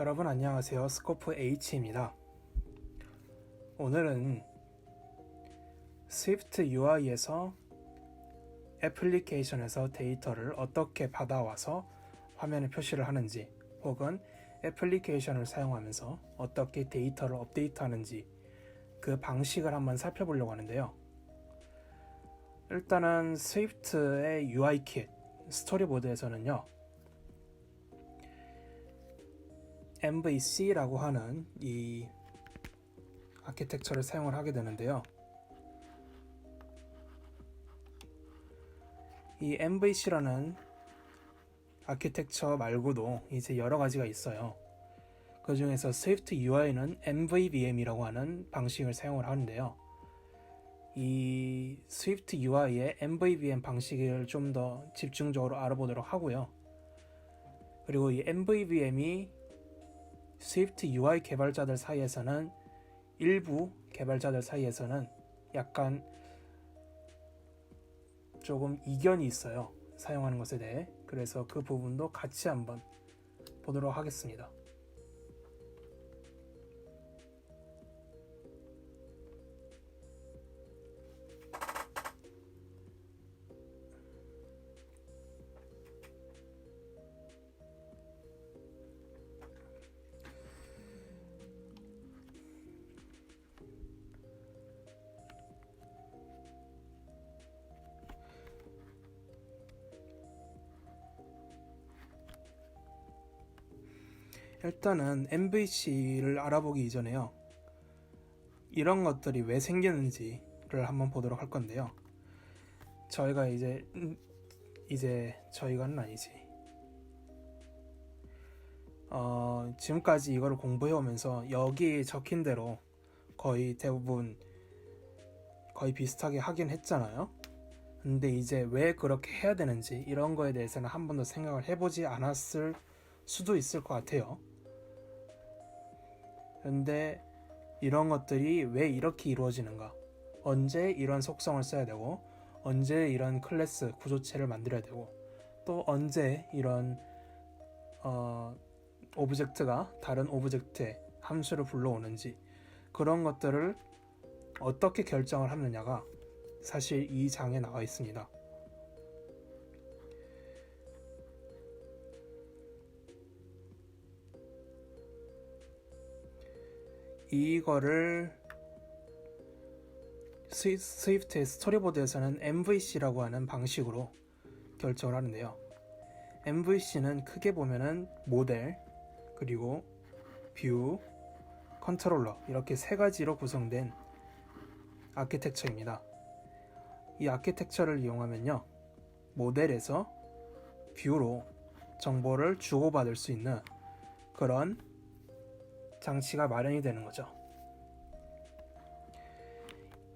여러분 안녕하세요. 스코프 H입니다. 오늘은 스위프트 UI에서 애플리케이션에서 데이터를 어떻게 받아와서 화면에 표시를 하는지, 혹은 애플리케이션을 사용하면서 어떻게 데이터를 업데이트하는지 그 방식을 한번 살펴보려고 하는데요. 일단은 스위프트의 UI 킷 스토리보드에서는요, MVC라고 하는 이 아키텍처를 사용을 하게 되는데요. 이 MVC라는 아키텍처 말고도 이제 여러 가지가 있어요. 그 중에서 스위프트 UI는 MVVM이라고 하는 방식을 사용을 하는데요. 이 스위프트 UI의 MVVM 방식을 좀 더 집중적으로 알아보도록 하고요. 그리고 이 MVVM이 스위프트 UI 개발자들 사이에서는, 일부 개발자들 사이에서는 약간 조금 이견이 있어요. 사용하는 것에 대해. 그래서 그 부분도 같이 한번 보도록 하겠습니다. 일단은 MVC를 알아보기 이전에요, 이런 것들이 왜 생겼는지를 한번 보도록 할 건데요. 저희가 저희가는 아니지. 지금까지 이거를 공부해 오면서 여기 적힌 대로 거의 대부분 거의 비슷하게 하긴 했잖아요. 근데 이제 왜 그렇게 해야 되는지 이런 거에 대해서는 한 번도 생각을 해보지 않았을 수도 있을 것 같아요. 근데 이런 것들이 왜 이렇게 이루어지는가, 언제 이런 속성을 써야 되고, 언제 이런 클래스 구조체를 만들어야 되고, 또 언제 이런 오브젝트가 다른 오브젝트에 함수를 불러오는지, 그런 것들을 어떻게 결정을 하느냐가 사실 이 장에 나와 있습니다. 이거를 스위프트의 스토리보드에서는 MVC라고 하는 방식으로 결정을 하는데요. MVC는 크게 보면은 모델, 그리고 뷰, 컨트롤러, 이렇게 세 가지로 구성된 아키텍처입니다. 이 아키텍처를 이용하면요, 모델에서 뷰로 정보를 주고받을 수 있는 그런 장치가 마련이 되는 거죠.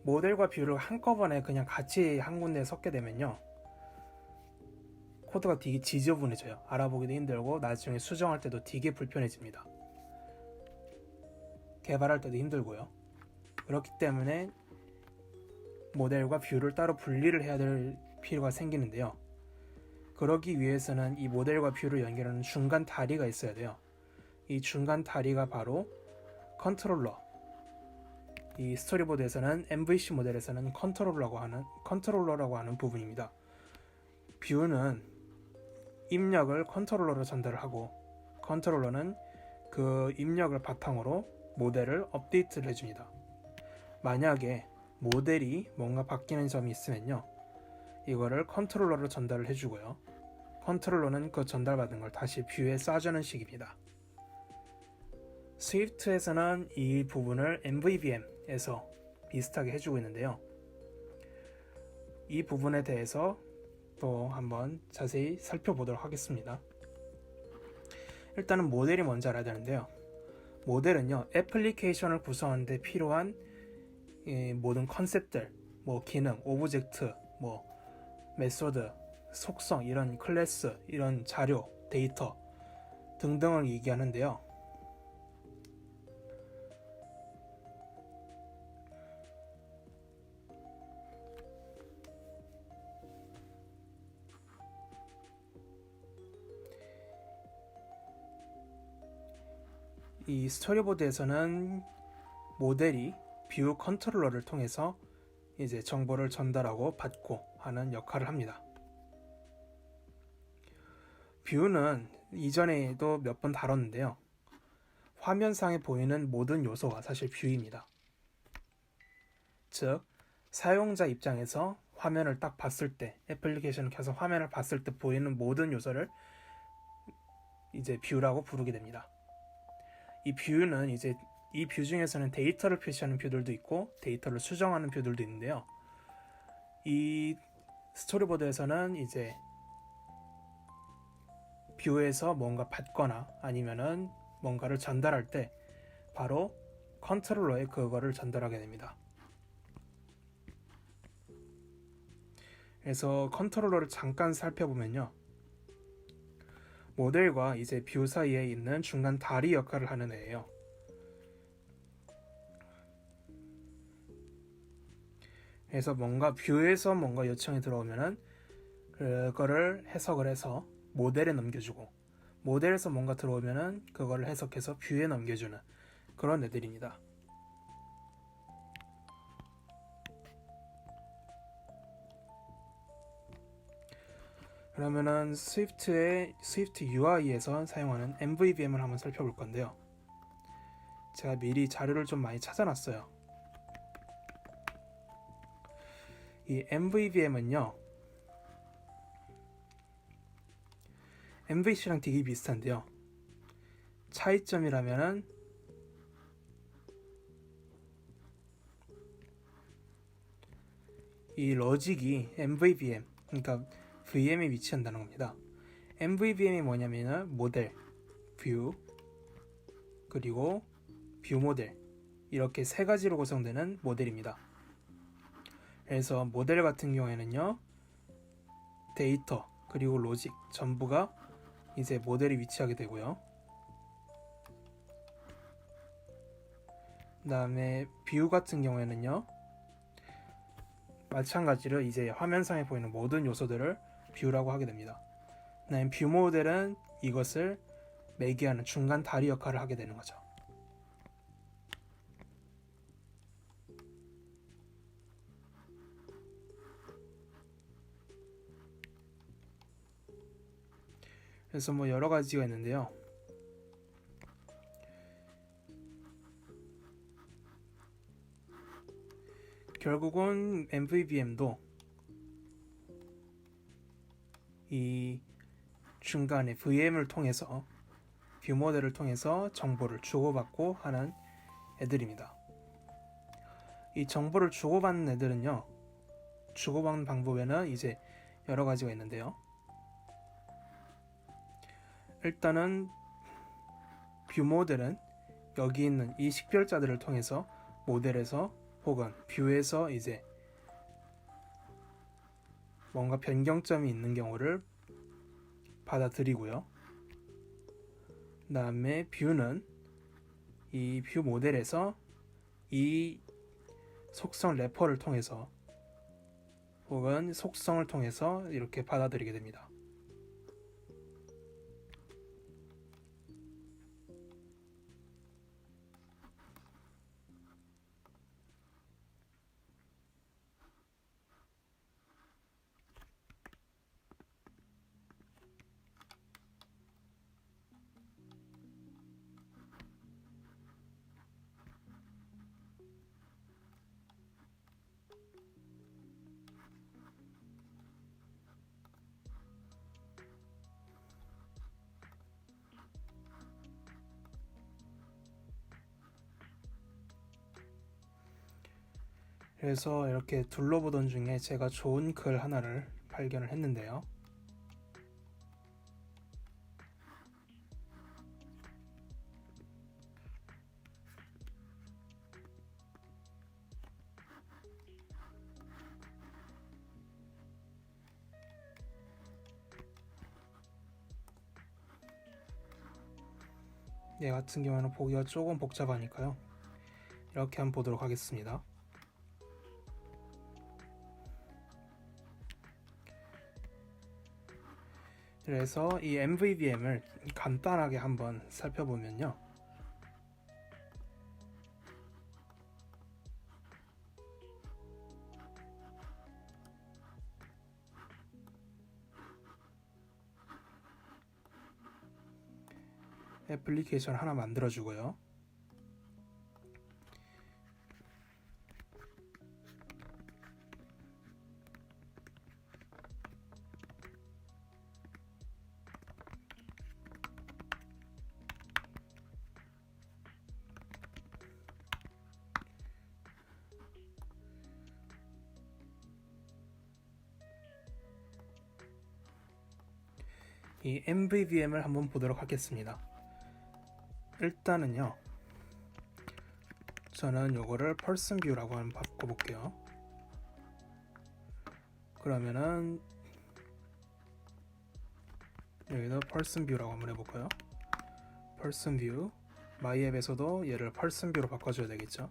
모델과 뷰를 한꺼번에 그냥 같이 한 군데에 섞게 되면요, 코드가 되게 지저분해져요. 알아보기도 힘들고 나중에 수정할 때도 되게 불편해집니다. 개발할 때도 힘들고요. 그렇기 때문에 모델과 뷰를 따로 분리를 해야 될 필요가 생기는데요. 그러기 위해서는 이 모델과 뷰를 연결하는 중간 다리가 있어야 돼요. 이 중간 다리가 바로 컨트롤러. 이 스토리보드에서는 MVC 모델에서는 컨트롤러라고 하는 부분입니다. 뷰는 입력을 컨트롤러로 전달을 하고, 컨트롤러는 그 입력을 바탕으로 모델을 업데이트를 해줍니다. 만약에 모델이 뭔가 바뀌는 점이 있으면요, 이거를 컨트롤러로 전달을 해주고요, 컨트롤러는 그 전달받은 걸 다시 뷰에 쏴주는 식입니다. 스위프트에서는 이 부분을 MVVM에서 비슷하게 해주고 있는데요. 이 부분에 대해서 또 한번 자세히 살펴보도록 하겠습니다. 일단은 모델이 뭔지 알아야 되는데요. 모델은요, 애플리케이션을 구성하는 데 필요한 모든 컨셉들, 기능, 오브젝트, 메소드, 속성, 이런 클래스, 이런 자료, 데이터 등등을 얘기하는데요. 이 스토리보드에서는 모델이 뷰 컨트롤러를 통해서 이제 정보를 전달하고 받고 하는 역할을 합니다. 뷰는 이전에도 몇 번 다뤘는데요. 화면상에 보이는 모든 요소가 사실 뷰입니다. 즉, 사용자 입장에서 화면을 딱 봤을 때, 애플리케이션을 켜서 화면을 봤을 때 보이는 모든 요소를 이제 뷰라고 부르게 됩니다. 이 뷰는 이제 이 뷰 중에서는 데이터를 표시하는 뷰들도 있고 데이터를 수정하는 뷰들도 있는데요. 이 스토리보드에서는 이제 뷰에서 뭔가 받거나 아니면은 뭔가를 전달할 때 바로 컨트롤러에 그거를 전달하게 됩니다. 그래서 컨트롤러를 잠깐 살펴보면요. 모델과 이제 뷰 사이에 있는 중간 다리 역할을 하는 애예요. 그래서 뭔가 뷰에서 뭔가 요청이 들어오면은 그거를 해석을 해서 모델에 넘겨주고 모델에서 뭔가 들어오면은 그거를 해석해서 뷰에 넘겨주는 그런 애들입니다. 그러면은 스위프트 UI에서 사용하는 MVVM을 한번 살펴볼 건데요. 제가 미리 자료를 좀 많이 찾아놨어요. 이 MVVM은요, MVC랑 되게 비슷한데요. 차이점이라면은 이 로직이 MVVM, 그러니까 VM에 위치한다는 겁니다. MVVM이 뭐냐면은 모델, 뷰, 그리고 뷰 모델 이렇게 세 가지로 구성되는 모델입니다. 그래서 모델 같은 경우에는요, 데이터 그리고 로직 전부가 이제 모델이 위치하게 되고요. 그 다음에 뷰 같은 경우에는요, 마찬가지로 이제 화면상에 보이는 모든 요소들을 뷰라고 하게 됩니다. 그다음에 뷰 모델은 이것을 매개하는 중간 다리 역할을 하게 되는 거죠. 그래서 뭐 여러 가지가 있는데요. 결국은 MVVM도 이 중간에 VM을 통해서 뷰 모델을 통해서 정보를 주고받고 하는 애들입니다. 이 정보를 주고받는 애들은요, 주고받는 방법에는 이제 여러 가지가 있는데요. 일단은 뷰 모델은 여기 있는 이 식별자들을 통해서 모델에서 혹은 뷰에서 이제 뭔가 변경점이 있는 경우를 받아들이고요. 그 다음에 뷰는 이 뷰 모델에서 이 속성 래퍼를 통해서 혹은 속성을 통해서 이렇게 받아들이게 됩니다. 그래서 이렇게 둘러보던 중에 제가 좋은 글 하나를 발견을 했는데요. 얘 같은 경우는 보기가 조금 복잡하니까요. 이렇게 한번 보도록 하겠습니다. 그래서 이 MVVM을 간단하게 한번 살펴보면요. 애플리케이션 하나 만들어 주고요. 이 MVVM을 한번 보도록 하겠습니다. 일단은요, 저는 요거를 person view라고 한번 바꿔볼게요. 그러면은 여기도 person view라고 한번 해볼까요? person view, 마이앱에서도 얘를 person view로 바꿔줘야 되겠죠.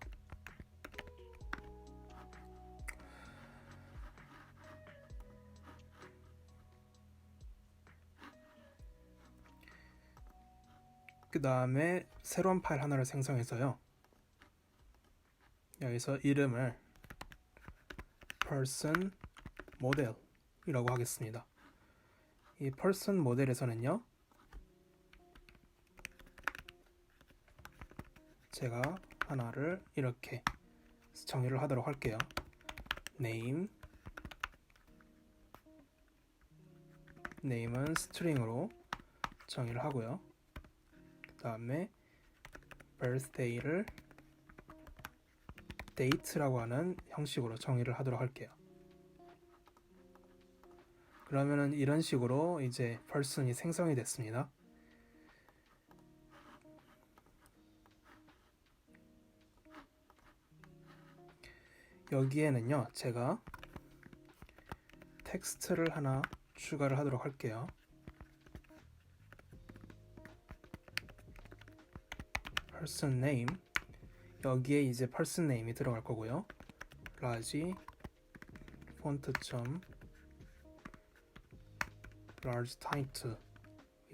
그 다음에 새로운 파일 하나를 생성해서요, 여기서 이름을 person model 이라고 하겠습니다. 이 person 모델에서는요, 제가 하나를 이렇게 정의를 하도록 할게요. name은 스트링으로 정의를 하고요. 그 다음에 birthday를 date라고 하는 형식으로 정의를 하도록 할게요. 그러면은 이런 식으로 이제 person이 생성이 됐습니다. 여기에는요, 제가 텍스트를 하나 추가를 하도록 할게요. person name, 여기에 이제 person name이 들어갈 거고요. large font large type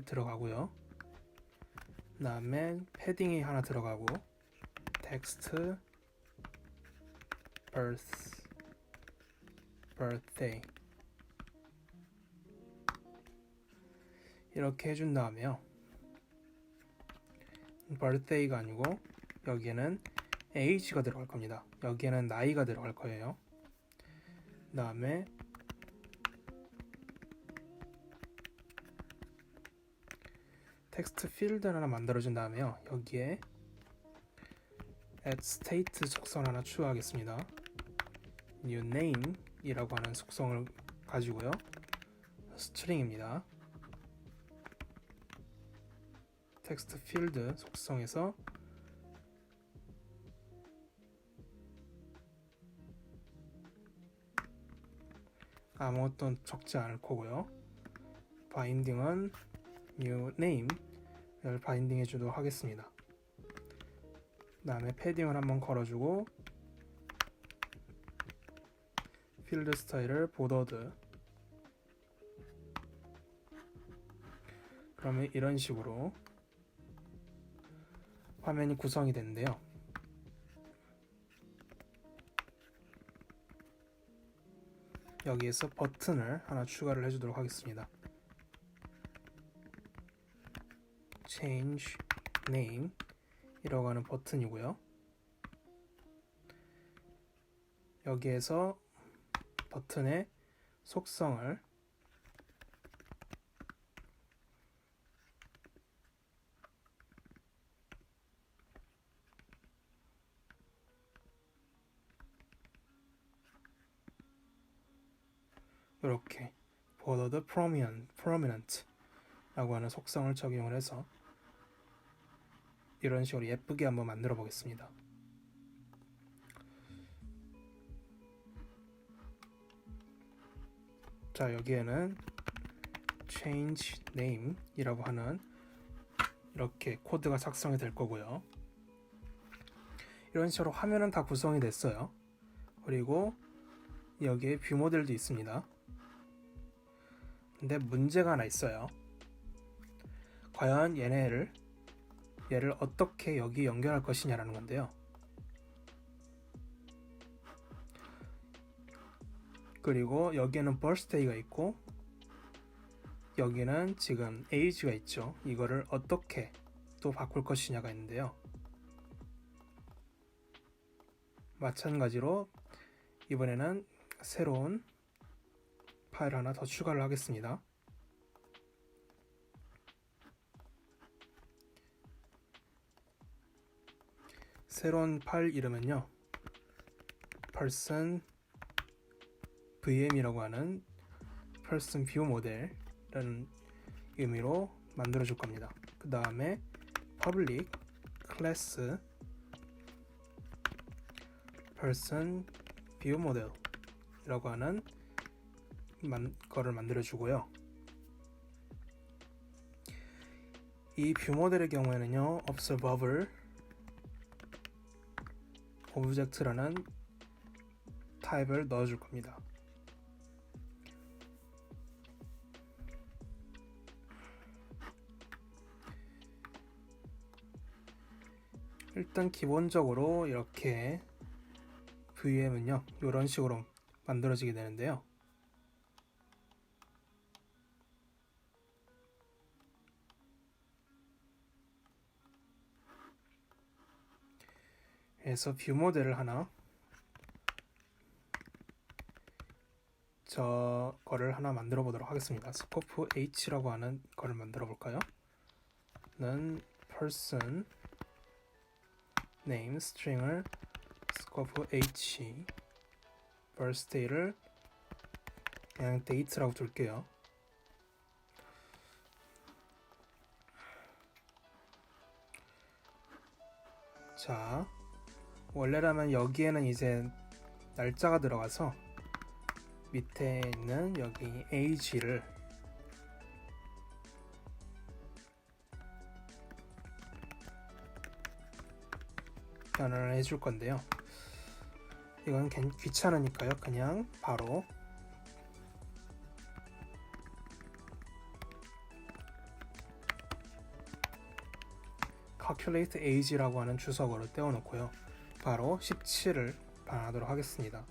들어가고요. 그 다음에 패딩이 하나 들어가고 text birthday 이렇게 해준 다음에요, birthday가 아니고 여기에는 age가 들어갈 겁니다. 여기에는 나이가 들어갈 거예요. 그 다음에 텍스트 필드를 하나 만들어준 다음에요, 여기에 add state 속성 하나 추가하겠습니다. new name 이라고 하는 속성을 가지고요, 스트링입니다. 텍스트 필드 속성에서 아무것도 적지 않을 거고요. 바인딩은 new name을 바인딩 해주도록 하겠습니다. 그 다음에 패딩을 한번 걸어주고 필드 스타일을 bordered, 그러면 이런 식으로 화면이 구성이 되는데요. 여기에서 버튼을 하나 추가를 해주도록 하겠습니다. change name 이라고 하는 버튼이고요. 여기에서 버튼의 속성을 이렇게 bordered prominent 라고 하는 속성을 적용을 해서 이런 식으로 예쁘게 한번 만들어 보겠습니다. 자, 여기에는 change name 이라고 하는 이렇게 코드가 작성이 될 거고요. 이런 식으로 화면은 다 구성이 됐어요. 그리고 여기에 뷰 모델도 있습니다. 근데 문제가 하나 있어요. 과연 얘를 어떻게 여기 연결할 것이냐라는 건데요. 그리고 여기에는 birthday가 있고 여기는 지금 age가 있죠. 이거를 어떻게 또 바꿀 것이냐가 있는데요. 마찬가지로 이번에는 새로운 파일 하나 더 추가를 하겠습니다. 새로운 파일 이름은요, person vm이라고 하는 person view 모델이라는 의미로 만들어 줄 겁니다. 그 다음에 public class person view model이라고 하는 거를 만들어 주고요. 이 뷰 모델의 경우에는요, observable object라는 타입을 넣어 줄 겁니다. 일단 기본적으로 이렇게 VM은요, 이런 식으로 만들어지게 되는데요. 그래서 뷰 모델을 하나, 저거를 하나 만들어 보도록 하겠습니다. 스코프 h라고 하는 거를 만들어 볼까요? 는 person name string을 scope h birthday를 그냥 date라고 둘게요. 자, 원래라면 여기에는 이제 날짜가 들어가서 밑에 있는 여기 age를 변환을 해줄 건데요. 이건 귀찮으니까요. 그냥 바로 calculate age라고 하는 주석으로 떼어놓고요. 바로 17을 반하도록 하겠습니다.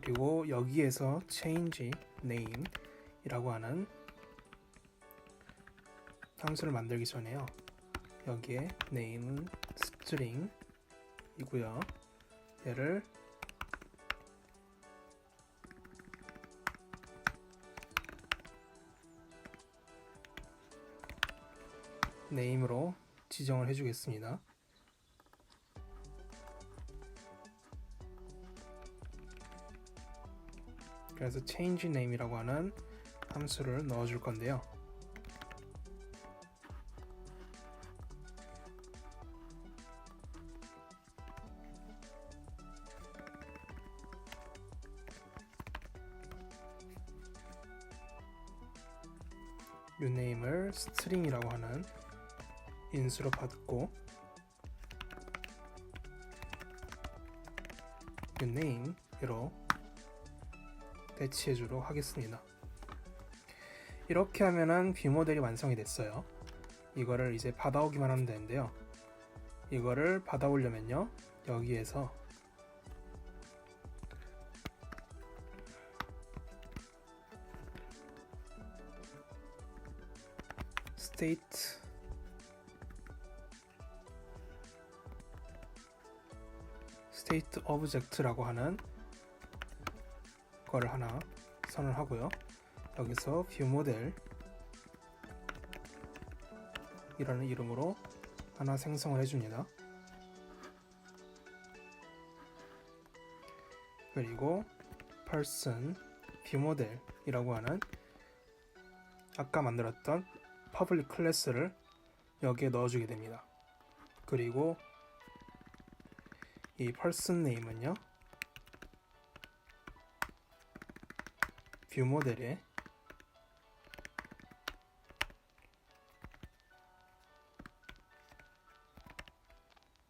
그리고 여기에서 change name 이라고 하는 함수를 만들기 전에요. 여기에 name은 string 이고요. 얘를 name으로 지정을 해주겠습니다. 그래서 change name이라고 하는 함수를 넣어줄 건데요. uname을 string이라고 하는 인수로 받고 uname로 배치해주도록 하겠습니다. 이렇게 하면은 뷰 모델이 완성이 됐어요. 이거를 이제 받아오기만 하면 되는데요. 이거를 받아오려면요, 여기에서 state object라고 하는 거를 하나 선언하고요. 여기서 뷰 모델 이라는 이름으로 하나 생성을 해줍니다. 그리고 person 뷰 모델이라고 하는 아까 만들었던 public class를 여기에 넣어주게 됩니다. 그리고 이 person name은요, 뷰 모델에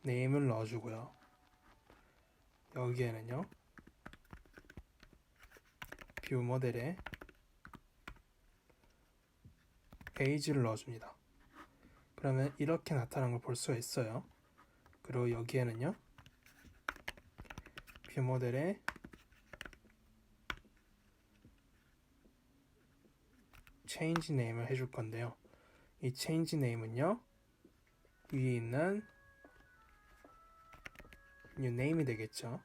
name을 넣어주고요. 여기에는요, 뷰 모델에 age를 넣어줍니다. 그러면 이렇게 나타나는 걸 볼 수가 있어요. 그리고 여기에는요, 뷰 모델에 change name을 해줄 건데요. 이 change name은요, 위에 있는 new name이 되겠죠.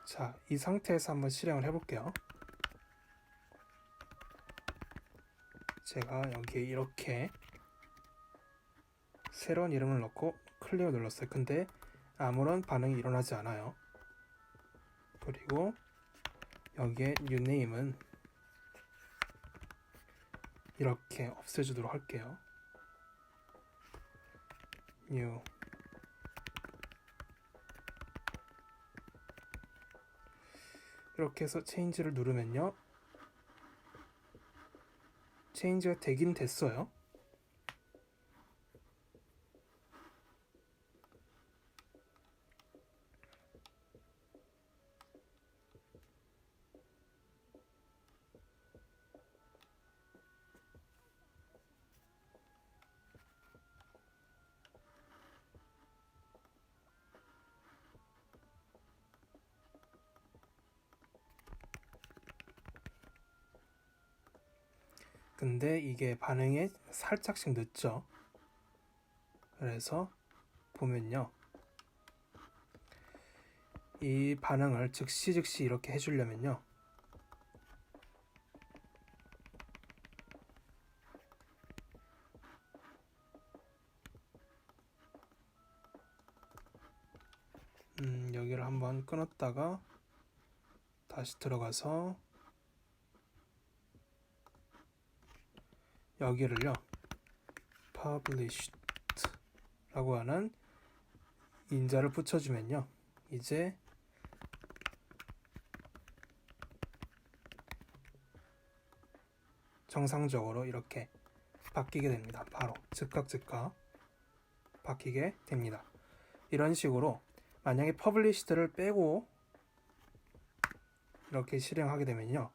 자, 이 상태에서 한번 실행을 해볼게요. 제가 여기에 이렇게 새로운 이름을 넣고 클릭을 눌렀어요. 근데 아무런 반응이 일어나지 않아요. 그리고 여기에 new name은 이렇게 없애주도록 할게요. new 이렇게 해서 change를 누르면요, change가 되긴 됐어요. 근데 이게 반응이 살짝씩 늦죠. 그래서 보면요, 이 반응을 즉시 이렇게 해주려면요, 여기를 한번 끊었다가 다시 들어가서 여기를요, published 라고 하는 인자를 붙여주면요, 이제 정상적으로 이렇게 바뀌게 됩니다. 바로 즉각 바뀌게 됩니다. 이런 식으로 만약에 published를 빼고 이렇게 실행하게 되면요,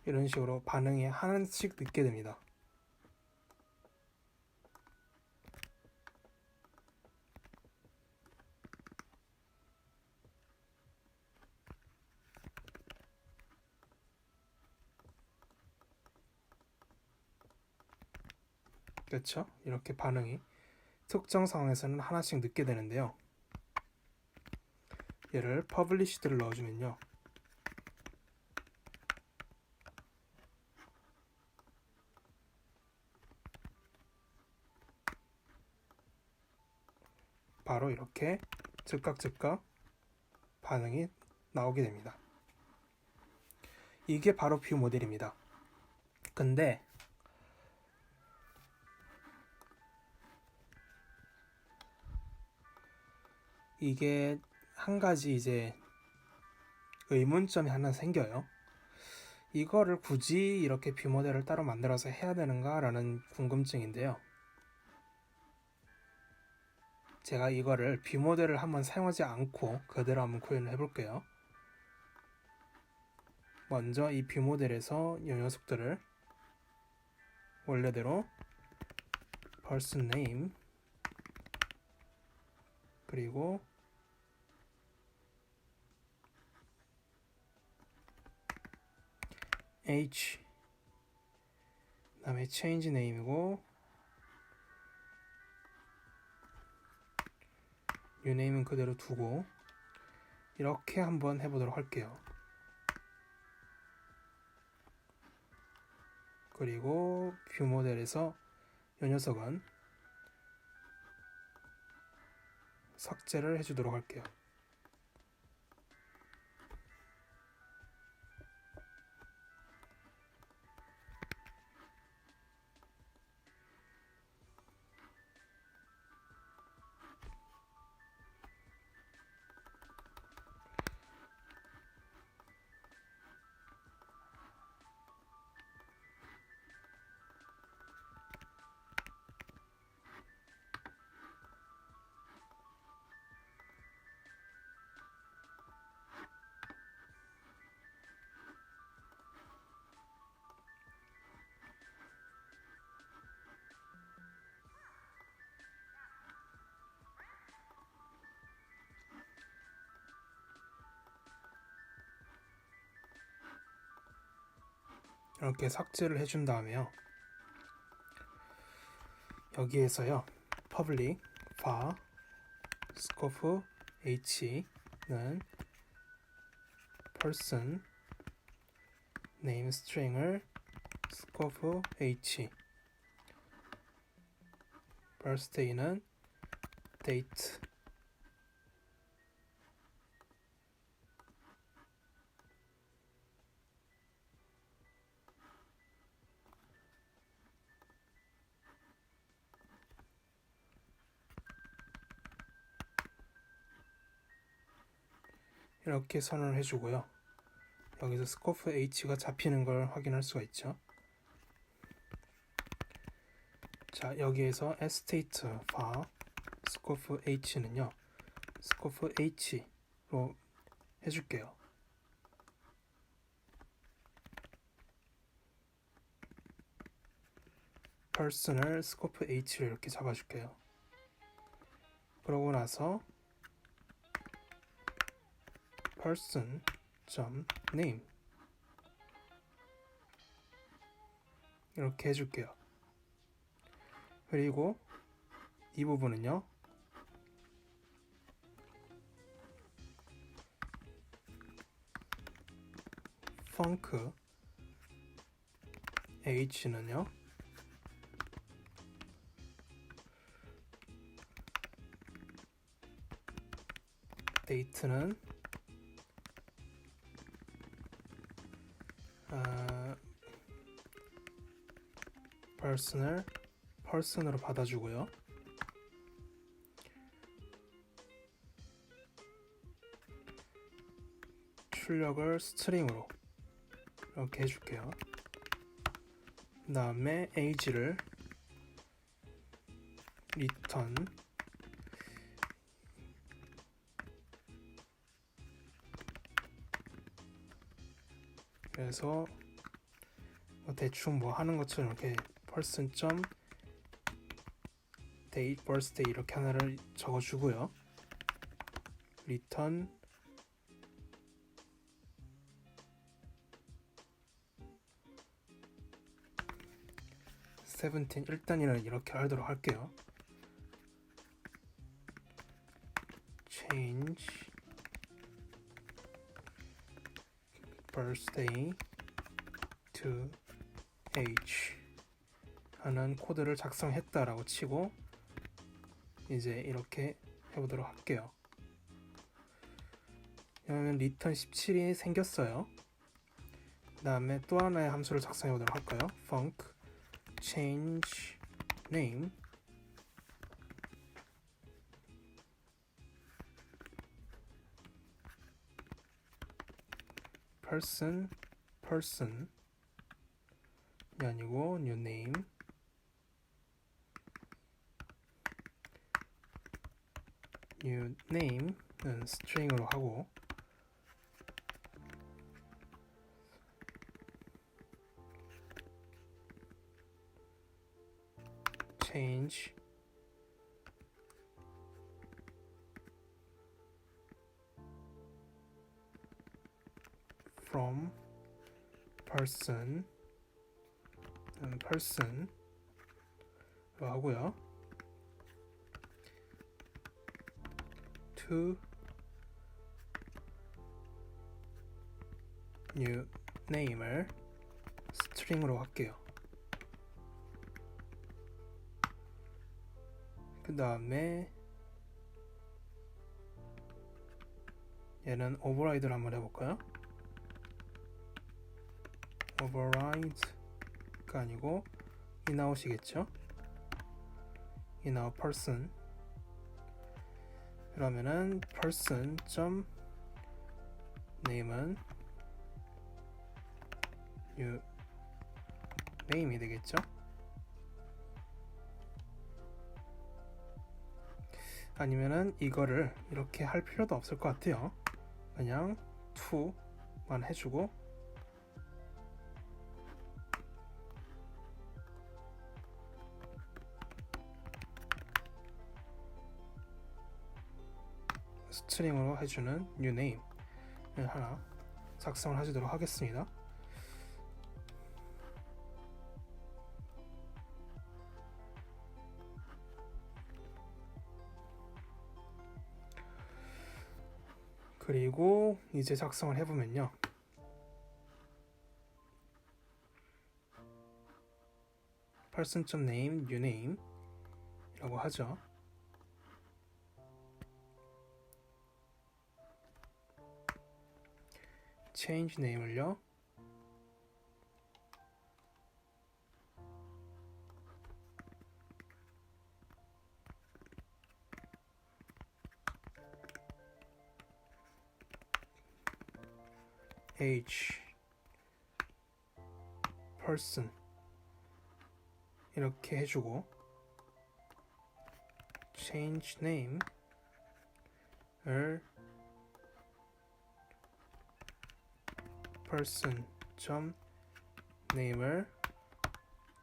이런 식으로 반응이 하나씩 늦게 됩니다. 그렇죠? 이렇게 반응이 특정 상황에서는 하나씩 늦게 되는데요. 얘를 published를 넣어주면요, 바로 이렇게 즉각 반응이 나오게 됩니다. 이게 바로 뷰 모델입니다. 근데 이게 한 가지 이제 의문점이 하나 생겨요. 이거를 굳이 이렇게 뷰 모델을 따로 만들어서 해야 되는가 라는 궁금증인데요. 제가 이거를 뷰 모델을 한번 사용하지 않고 그대로 한번 구현을 해볼게요. 먼저 이 뷰 모델에서 이 녀석들을 원래대로 person name 그리고 h 그 다음에 change name이고 new name은 그대로 두고 이렇게 한번 해보도록 할게요. 그리고 뷰 모델에서 이 녀석은 삭제를 해주도록 할게요. 이렇게 삭제를 해준 다음에요. 여기에서요. public var scope h는 person name string을 scope h birthday는 date 이렇게 선언을 해주고요. 여기서 scope h가 잡히는 걸 확인할 수가 있죠. 자, 여기에서 state var scope h는요. scope h로 해줄게요. person을 scope h로 이렇게 잡아줄게요. 그러고 나서 person.name 이렇게 해줄게요. 그리고 이 부분은요. func h는요. date는 person으로 받아주고요. 출력을 스트링으로 이렇게 해줄게요. 그 다음에 age를 return 그래서 대충 뭐 하는 것처럼 이렇게 person.date birthday 이렇게 하나를 적어주고요. return 17 일단 이렇게 하도록 할게요. change birthday to h 하는 코드를 작성했다라고 치고 이제 이렇게 해보도록 할게요. 그러면 return 17이 생겼어요. 그 다음에 또 하나의 함수를 작성해 보도록 할까요? func change name person이 아니고 new name new name는 string으로 하고 change from person로 하고요. to new name을 스트링으로 할게요. 그 다음에 얘는 override를 한번 해볼까요? override가 아니고 inout이겠죠? inout person 그러면은 person.name은 new name이 되겠죠? 아니면은 이거를 이렇게 할 필요도 없을 것 같아요. 그냥 to만 해주고 스트링으로 해주는 new name을 하나 작성을 하도록 하겠습니다. 그리고 이제 작성을 해보면요. person.name, newName 이라고 하죠. change name을요. age person 이렇게 해주고 change name을 person name을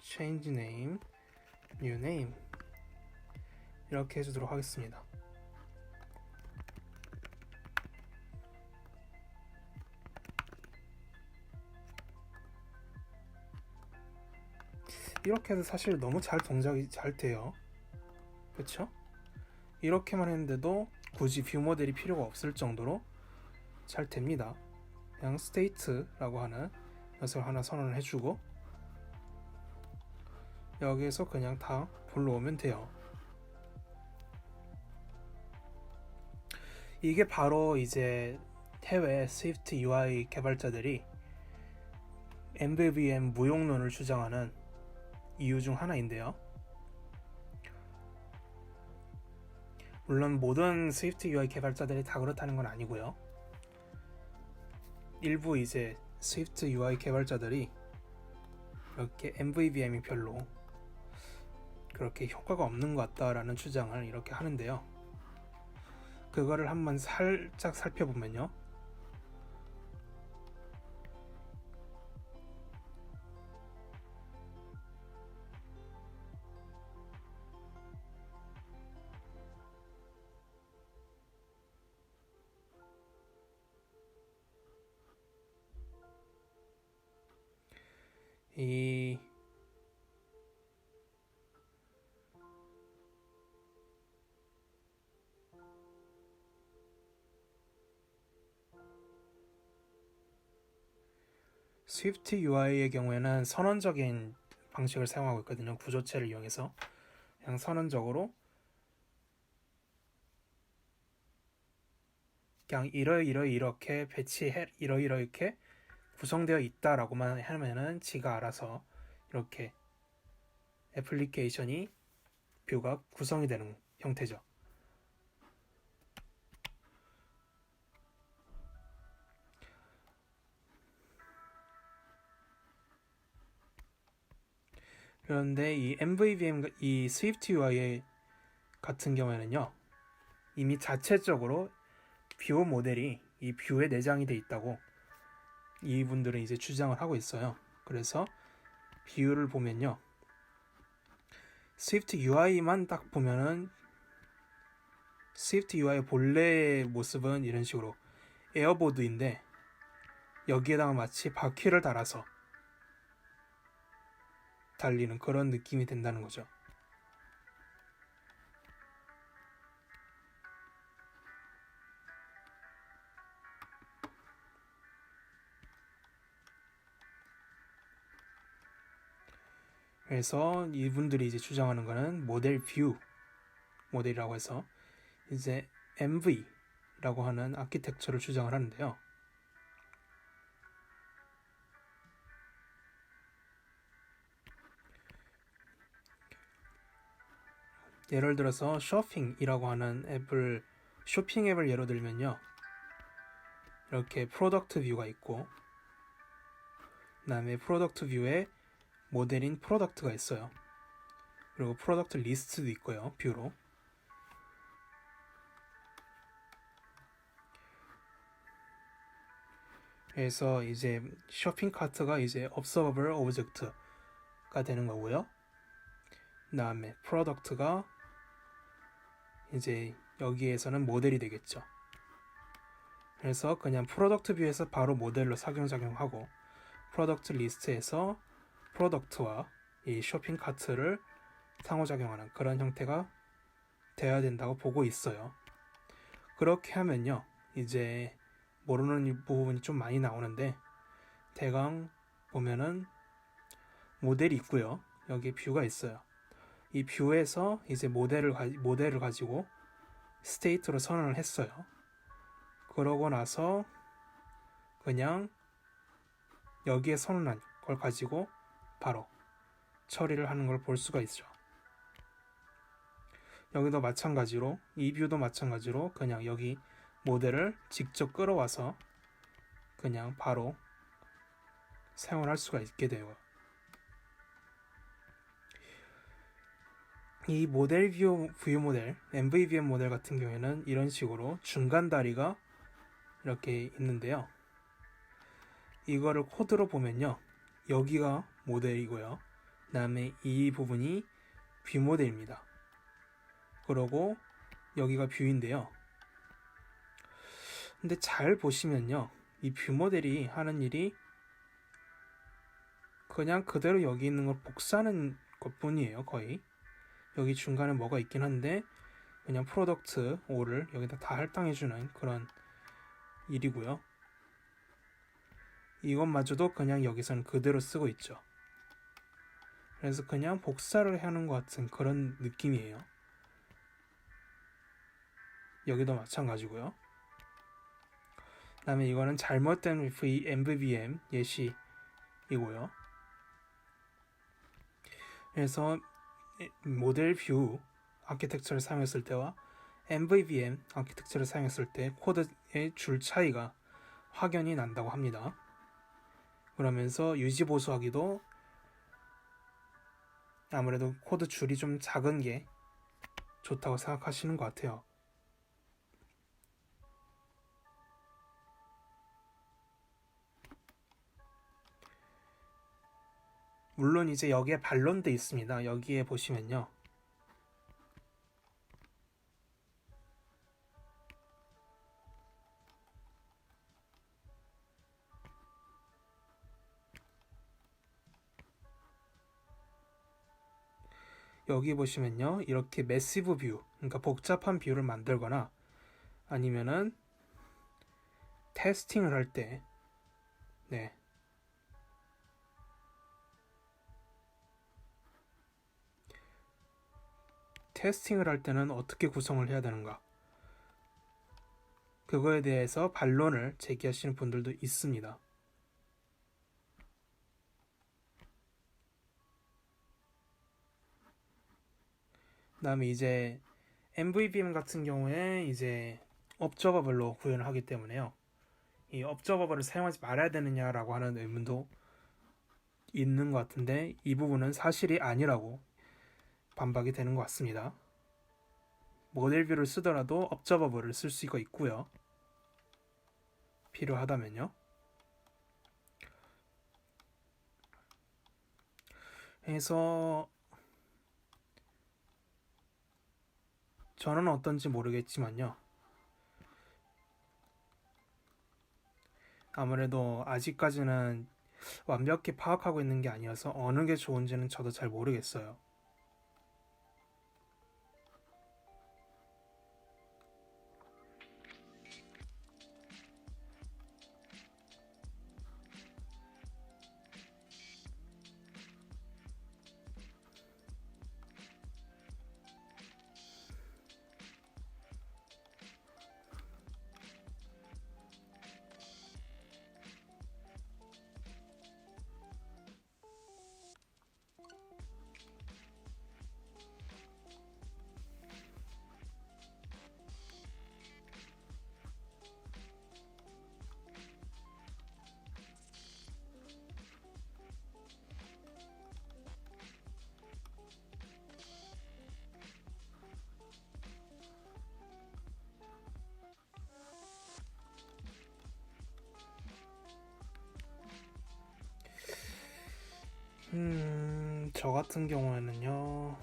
change name new name 이렇게 해주도록 하겠습니다. 이렇게 해서 사실 너무 잘 동작이 잘 돼요. 그쵸? 이렇게만 했는데도 굳이 뷰 모델이 필요가 없을 정도로 잘 됩니다. 그냥 state라고 하는 녀석을 하나 선언을 해주고 여기에서 그냥 다 불러오면 돼요. 이게 바로 이제 해외 스위프트 UI 개발자들이 MVVM 무용론을 주장하는 이유 중 하나인데요. 물론 모든 스위프트 UI 개발자들이 다 그렇다는 건 아니고요. 일부 이제 스위프트 UI 개발자들이 이렇게 MVVM이 별로 그렇게 효과가 없는 것 같다라는 주장을 이렇게 하는데요. 그거를 한번 살짝 살펴보면요. 이 스위프트 UI의 경우에는 선언적인 방식을 사용하고 있거든요. 구조체를 이용해서 그냥 선언적으로 그냥 이렇게 배치해 이렇게 구성되어 있다라고만 하면은 지가 알아서 이렇게 애플리케이션이 뷰가 구성이 되는 형태죠. 그런데 이 MVVM, 이 스위프트 UI 같은 경우에는요, 이미 자체적으로 뷰 모델이 이 뷰에 내장이 돼 있다고 이분들은 이제 주장을 하고 있어요. 그래서 뷰를 보면요, 스위프트 UI만 딱 보면은 스위프트 UI 본래의 모습은 이런 식으로 에어보드인데 여기에다가 마치 바퀴를 달아서 달리는 그런 느낌이 된다는 거죠. 그래서 이분들이 이제 주장하는 거는 모델 뷰 모델이라고 해서 이제 MV라고 하는 아키텍처를 주장을 하는데요. 예를 들어서 쇼핑이라고 하는 앱을 쇼핑 앱을 예로 들면요. 이렇게 프로덕트 뷰가 있고 그 다음에 프로덕트 뷰에 모델인 프로덕트가 있어요. 그리고 프로덕트 리스트도 있고요. 뷰로. 그래서 이제 쇼핑 카트가 이제 observable object가 되는 거고요. 그 다음에 프로덕트가 이제 여기에서는 모델이 되겠죠. 그래서 그냥 프로덕트 뷰에서 바로 모델로 작용하고 프로덕트 리스트에서 프로덕트와 이 쇼핑 카트를 상호작용하는 그런 형태가 돼야 된다고 보고 있어요. 그렇게 하면요, 이제 모르는 부분이 좀 많이 나오는데, 대강 보면은 모델이 있고요. 여기 뷰가 있어요. 이 뷰에서 이제 모델을 가지고 스테이트로 선언을 했어요. 그러고 나서 그냥 여기에 선언한 걸 가지고 바로 처리를 하는 걸 볼 수가 있죠. 여기도 마찬가지로, 이 뷰도 마찬가지로 그냥 여기 모델을 직접 끌어와서 그냥 바로 사용을 할 수가 있게 돼요. 이 모델 뷰 모델, MVVM 모델 같은 경우에는 이런 식으로 중간 다리가 이렇게 있는데요. 이거를 코드로 보면요. 여기가 모델이고요. 그 다음에 이 부분이 뷰 모델입니다. 그러고 여기가 뷰인데요. 근데 잘 보시면요. 이 뷰 모델이 하는 일이 그냥 그대로 여기 있는 걸 복사하는 것 뿐이에요. 거의. 여기 중간에 뭐가 있긴 한데 그냥 프로덕트 5를 여기다 다 할당해주는 그런 일이고요. 이것마저도 그냥 여기서는 그대로 쓰고 있죠. 그래서 그냥 복사를 하는 것 같은 그런 느낌이에요. 여기도 마찬가지고요. 그 다음에 이거는 잘못된 MVVM 예시이고요. 그래서 모델 뷰 아키텍처를 사용했을 때와 MVVM 아키텍처를 사용했을 때 코드의 줄 차이가 확연히 난다고 합니다. 그러면서 유지 보수하기도 아무래도 코드 줄이 좀 작은 게 좋다고 생각하시는 것 같아요. 물론 이제 여기에 반론돼 있습니다. 여기에 보시면요. 여기 보시면요. 이렇게 매시브 뷰, 그러니까 복잡한 뷰를 만들거나 아니면은 테스팅을 할 때, 네. 테스팅을 할 때는 어떻게 구성을 해야 되는가? 그거에 대해서 반론을 제기하시는 분들도 있습니다. 그다음에 이제 MVVM 같은 경우에 이제 업저버블로 구현을 하기 때문에요. 이 업저버블을 사용하지 말아야 되느냐라고 하는 의문도 있는 것 같은데 이 부분은 사실이 아니라고 반박이 되는 것 같습니다. 모델뷰를 쓰더라도 업저버블을 쓸 수가 있고요. 필요하다면요. 그래서 저는 어떤지 모르겠지만요. 아무래도 아직까지는 완벽히 파악하고 있는 게 아니어서 어느 게 좋은지는 저도 잘 모르겠어요. 저 같은 경우에는요.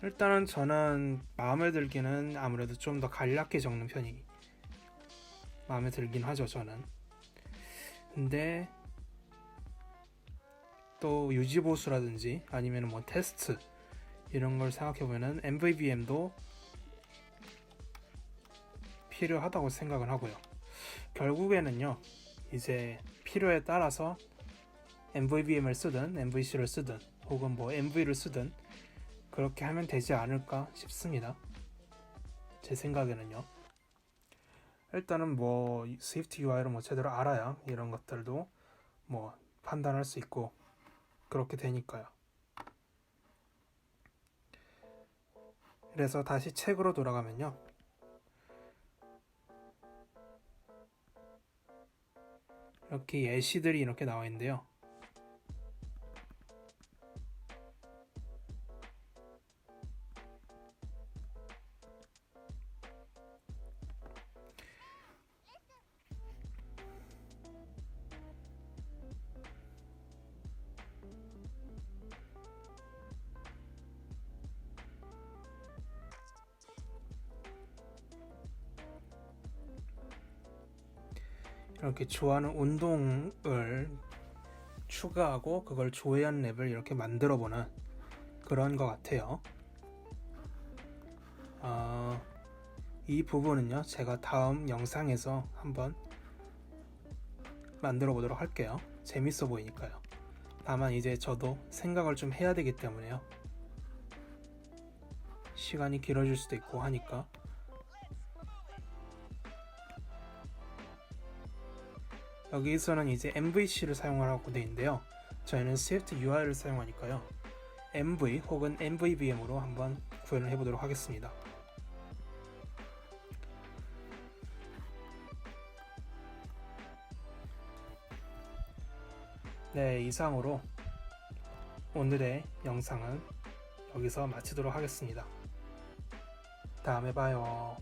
일단은 저는 마음에 들기는 아무래도 좀 더 간략히 적는 편이 마음에 들긴 하죠, 저는. 근데 또 유지보수라든지 아니면 뭐 테스트 이런 걸 생각해보면은 MVVM도 필요하다고 생각을 하고요. 결국에는요, 이제 필요에 따라서 MVVM을 쓰든 MVC를 쓰든 혹은 뭐 MV를 쓰든 그렇게 하면 되지 않을까 싶습니다. 제 생각에는요. 일단은 뭐 스위프트 UI를 뭐 제대로 알아야 이런 것들도 뭐 판단할 수 있고 그렇게 되니까요. 그래서 다시 책으로 돌아가면요. 이렇게 예시들이 이렇게 나와 있는데요. 이렇게 좋아하는 운동을 추가하고 그걸 조회한 랩을 이렇게 만들어 보는 그런 것 같아요. 이 부분은요, 제가 다음 영상에서 한번 만들어 보도록 할게요. 재밌어 보이니까요. 다만 이제 저도 생각을 좀 해야 되기 때문에요. 시간이 길어질 수도 있고 하니까. 여기서는 이제 MVC를 사용하라고 되어 있는데요. 저희는 Swift UI를 사용하니까요. MV 혹은 MVVM으로 한번 구현을 해보도록 하겠습니다. 네, 이상으로 오늘의 영상은 여기서 마치도록 하겠습니다. 다음에 봐요.